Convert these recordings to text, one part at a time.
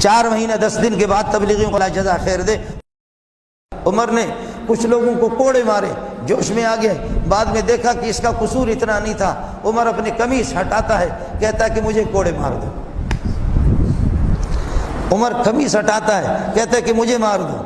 4 مہینہ 10 دن کے بعد تبلیغیوں کو اللہ جزا خیر دے، عمر نے کچھ لوگوں کو کوڑے مارے، جوش میں آ گئے، بعد میں دیکھا کہ اس کا قصور اتنا نہیں تھا، عمر اپنی قمیص ہٹاتا ہے، کہتا ہے کہ مجھے کوڑے مار دو۔ عمر قمیص ہٹاتا ہے، کہتا ہے کہ مجھے مار دو۔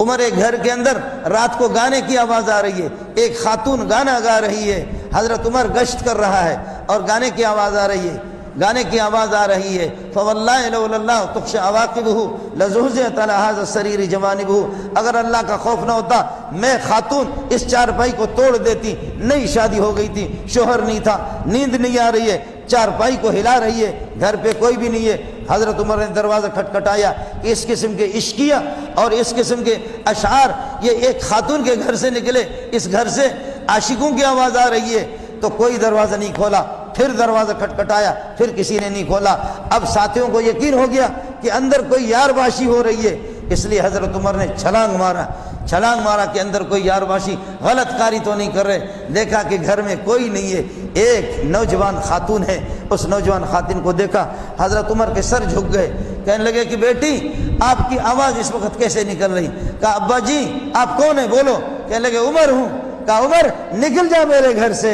عمر ایک گھر کے اندر رات کو گانے کی آواز آ رہی ہے، ایک خاتون گانا گا رہی ہے، حضرت عمر گشت کر رہا ہے اور گانے کی آواز آ رہی ہے، گانے کی آواز آ رہی ہے، فواللہ لولا اللہ تخشى عواقبہ لزحزحت علی ھذا السریر جوانبہ، اگر اللہ کا خوف نہ ہوتا میں خاتون اس چارپائی کو توڑ دیتی۔ نئی شادی ہو گئی تھی، شوہر نہیں تھا، نیند نہیں آ رہی ہے، چارپائی کو ہلا رہی ہے، گھر پہ کوئی بھی نہیں ہے۔ حضرت عمر نے دروازہ کھٹکھٹایا کہ اس قسم کے عشقیہ اور اس قسم کے اشعار یہ ایک خاتون کے گھر سے نکلے، اس گھر سے عاشقوں کی آواز آ رہی ہے، تو کوئی دروازہ نہیں کھولا۔ پھر دروازہ کھٹکھٹایا، پھر کسی نے نہیں کھولا۔ اب ساتھیوں کو یقین ہو گیا کہ اندر کوئی یار باشی ہو رہی ہے، اس لیے حضرت عمر نے چھلانگ مارا کہ اندر کوئی یار باشی غلط کاری تو نہیں کر رہے۔ دیکھا کہ گھر میں کوئی نہیں ہے، ایک نوجوان خاتون ہے، اس نوجوان خاتون کو دیکھا، حضرت عمر کے سر جھک گئے، کہنے لگے کہ بیٹی آپ کی آواز اس وقت کیسے نکل رہی؟ کہا ابا جی آپ کون ہیں بولو؟ کہنے لگے عمر ہوں۔ کہا عمر نکل جا میرے گھر سے،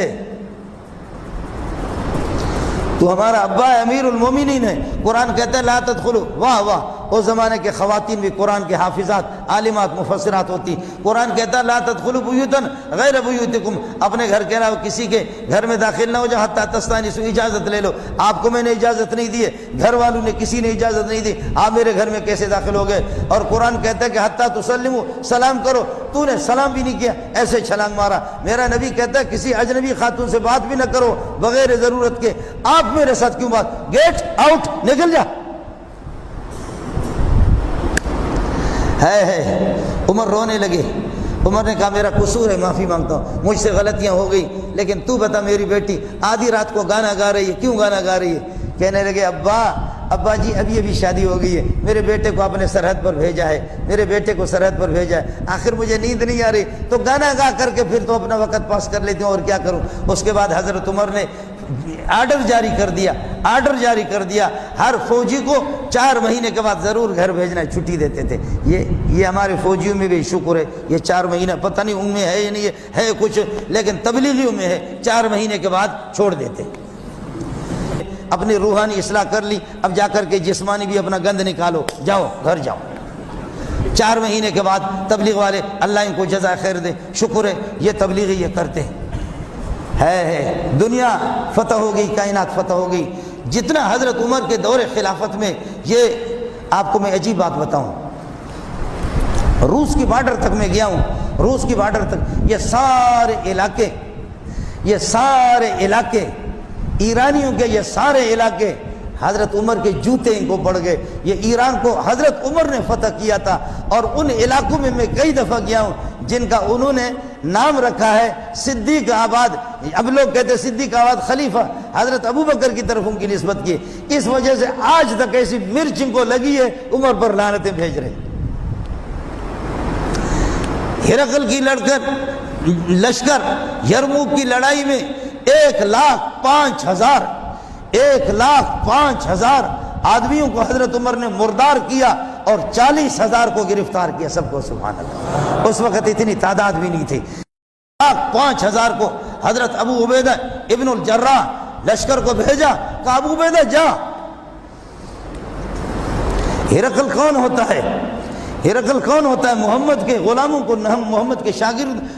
تو ہمارا ابا ہے، امیر المومنین ہے۔ قرآن کہتا ہے لا تدخلوا، واہ واہ، اس زمانے کے خواتین بھی قرآن کے حافظات، عالمات، مفسرات ہوتی۔ قرآن کہتا ہے لا تدخلوا بیوتا غیر بیوتکم، اپنے گھر کے علاوہ کسی کے گھر میں داخل نہ ہو جا حتی تستأنسوا، اجازت لے لو۔ آپ کو میں نے اجازت نہیں دی ہے، گھر والوں نے کسی نے اجازت نہیں دی، آپ میرے گھر میں کیسے داخل ہو گئے؟ اور قرآن کہتا ہے کہ حتی تسلموا، سلام کرو، تو نے سلام بھی نہیں کیا، ایسے چھلانگ مارا۔ میرا نبی کہتا ہے کسی اجنبی خاتون سے بات بھی نہ کرو بغیر ضرورت کے، آپ میرے ساتھ کیوں بات؟ گیٹ آؤٹ، نکل جا۔ ہے عمر رونے لگے۔ عمر نے کہا میرا قصور ہے، معافی مانگتا ہوں، مجھ سے غلطیاں ہو گئی، لیکن تو بتا میری بیٹی آدھی رات کو گانا گا رہی ہے، کیوں گانا گا رہی ہے؟ کہنے لگے ابا جی ابھی شادی ہو گئی ہے، میرے بیٹے کو آپ نے سرحد پر بھیجا ہے، میرے بیٹے کو سرحد پر بھیجا ہے، آخر مجھے نیند نہیں آ رہی تو گانا گا کر کے پھر تو اپنا وقت پاس کر لیتی ہوں، اور کیا کروں۔ اس کے بعد حضرت عمر نے آرڈر جاری کر دیا، ہر فوجی کو 4 مہینے کے بعد ضرور گھر بھیجنا، چھٹی دیتے تھے۔ یہ ہمارے فوجیوں میں بھی شکر ہے، یہ 4 مہینہ پتہ نہیں ان میں ہے یا نہیں ہے کچھ، لیکن تبلیغیوں میں ہے 4 مہینے کے بعد چھوڑ دیتے۔ اپنی روحانی اصلاح کر لی، اب جا کر کے جسمانی بھی اپنا گند نکالو، جاؤ گھر جاؤ۔ 4 مہینے کے بعد تبلیغ والے، اللہ ان کو جزائے خیر دے، شکر ہے یہ تبلیغی یہ کرتے ہیں۔ ہے دنیا فتح ہو گئی، کائنات فتح ہو گئی۔ جتنا حضرت عمر کے دور خلافت میں، یہ آپ کو میں عجیب بات بتاؤں، روس کی بارڈر تک میں گیا ہوں، روس کی بارڈر تک یہ سارے علاقے ایرانیوں کے، یہ سارے علاقے حضرت عمر کے جوتے ان کو پڑ گئے۔ یہ ایران کو حضرت عمر نے فتح کیا تھا، اور ان علاقوں میں کئی دفعہ گیا ہوں جن کا انہوں نے نام رکھا ہے صدیق آباد۔ اب لوگ کہتے ہیں صدیق آباد خلیفہ، حضرت ابوبکر کی طرف ان کی نسبت کی، اس وجہ سے آج تک ایسی مرچ ان کو لگی ہے، عمر پر لعنتیں بھیج رہے۔ ہرقل کی لشکر یرموک کی لڑائی میں 1,05,000 آدمیوں کو حضرت عمر نے مردار کیا، اور 40,000 کو گرفتار کیا، سب کو، سبحان اللہ۔ اس وقت اتنی تعداد بھی نہیں تھی۔ 5,000 کو حضرت ابو عبیدہ ابن الجراح لشکر کو بھیجا، کہا ابو عبیدہ جا۔ ہرقل کون ہوتا ہے؟ ہرقل کون ہوتا ہے؟ محمد کے غلاموں کو، محمد کے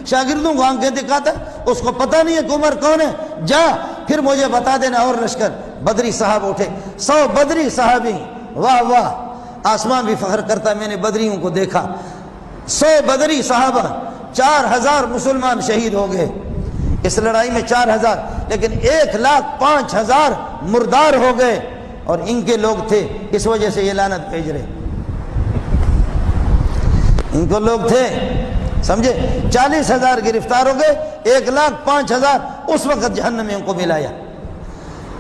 شاگردوں کو آنکھیں دکھاتا ہے، اس کو پتہ نہیں ہے کہ عمر کون ہے، جا پھر مجھے بتا دینا۔ اور لشکر بدری صاحب اٹھے، 100 بدری صحابی، واہ واہ، آسمان بھی فخر کرتا ہے، میں نے بدریوں کو دیکھا۔ 100 بدری صحابہ، 4,000 مسلمان شہید ہو گئے اس لڑائی میں، 4,000، لیکن 1,05,000 مردار ہو گئے، اور ان کے لوگ تھے، اس وجہ سے یہ لعنت بھیج رہے، ان کو لوگ تھے، سمجھے۔ 40,000 گرفتار ہو گئے، 1,05,000 اس وقت جہنم میں ان کو ملایا۔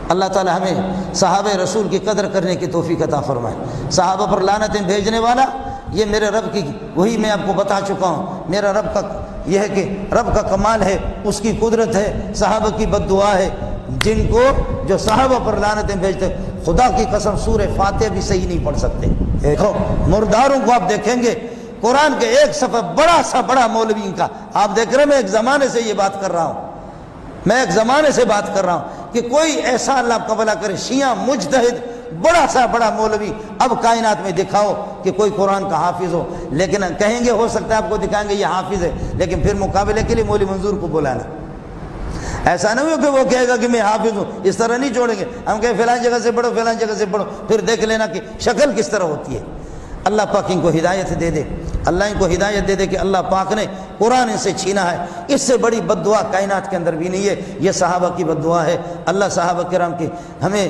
اللہ تعالی ہمیں صحابہ رسول کی قدر کرنے کی توفیق عطا فرمائے۔ صحابہ پر لعنتیں بھیجنے والا یہ میرے رب کی، وہی میں آپ کو بتا چکا ہوں، میرا رب کا یہ ہے کہ رب کا کمال ہے، اس کی قدرت ہے، صحابہ کی بد دعا ہے، جن کو جو صحابہ پر لعنتیں بھیجتے خدا کی قسم سورہ فاتحہ بھی صحیح نہیں پڑھ سکتے۔ دیکھو مرداروں کو آپ دیکھیں گے قرآن کے ایک صفحہ بڑا مولوی کا، آپ دیکھ رہے ہیں میں ایک زمانے سے یہ بات کر رہا ہوں، میں ایک زمانے سے بات کر رہا ہوں کہ کوئی ایسا اللہ آپ کا بھلا کرے شیعہ مجتہد بڑا مولوی اب کائنات میں دکھاؤ کہ کوئی قرآن کا حافظ ہو، لیکن کہیں گے ہو سکتا ہے آپ کو دکھائیں گے یہ حافظ ہے، لیکن پھر مقابلے کے لیے مولوی منظور کو بلانا۔ ایسا نہیں ہو کہ وہ کہے گا کہ میں حافظ ہوں، اس طرح نہیں چھوڑیں گے، ہم کہیں فلاں جگہ سے پڑھو فلاں جگہ سے پڑھو، پھر دیکھ لینا کہ شکل کس طرح ہوتی ہے۔ اللہ پاک ان کو ہدایت دے دے، اللہ ان کو ہدایت دے دے کہ اللہ پاک نے قرآن ان سے چھینا ہے، اس سے بڑی بد دعا کائنات کے اندر بھی نہیں ہے، یہ صحابہ کی بد دعا ہے۔ اللہ صحابہ کرام کی ہمیں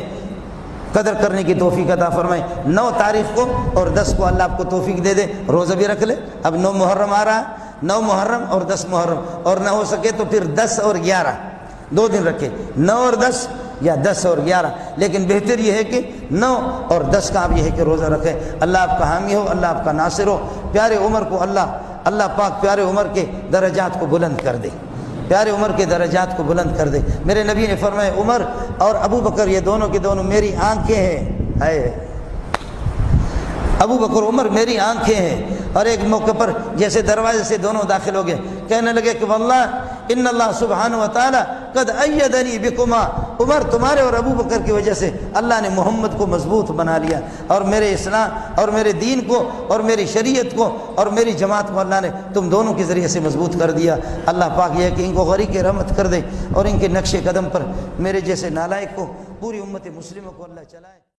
قدر کرنے کی توفیق عطا فرمائے۔ 9 تاریخ کو اور 10 کو اللہ آپ کو توفیق دے دے، روزہ بھی رکھ لے۔ اب 9 محرم آ رہا ہے، 9 محرم اور 10 محرم، اور نہ ہو سکے تو پھر 10 اور 11 2 دن رکھے، 9 اور 10 یا 10 اور 11، لیکن بہتر یہ ہے کہ 9 اور 10 کا آپ یہ ہے کہ روزہ رکھیں۔ اللہ آپ کا حامی ہو، اللہ آپ کا ناصر ہو۔ پیارے عمر کو اللہ پاک پیارے عمر کے درجات کو بلند کر دے، پیارے عمر کے درجات کو بلند کر دے۔ میرے نبی نے فرمایا عمر اور ابو بکر یہ دونوں کے دونوں میری آنکھیں ہیں، ابو بکر عمر میری آنکھیں ہیں۔ اور ایک موقع پر جیسے دروازے سے دونوں داخل ہو گئے، کہنے لگے کہ واللہ ان اللہ سبحانہ وتعالی قد ایدنی بکما، عمر تمہارے اور ابو بکر کی وجہ سے اللہ نے محمد کو مضبوط بنا لیا، اور میرے اسلام اور میرے دین کو اور میری شریعت کو اور میری جماعت کو اللہ نے تم دونوں کے ذریعے سے مضبوط کر دیا۔ اللہ پاک یہ ہے کہ ان کو غریق رحمت کر دے، اور ان کے نقش قدم پر میرے جیسے نالائق کو پوری امت مسلموں کو اللہ چلائے۔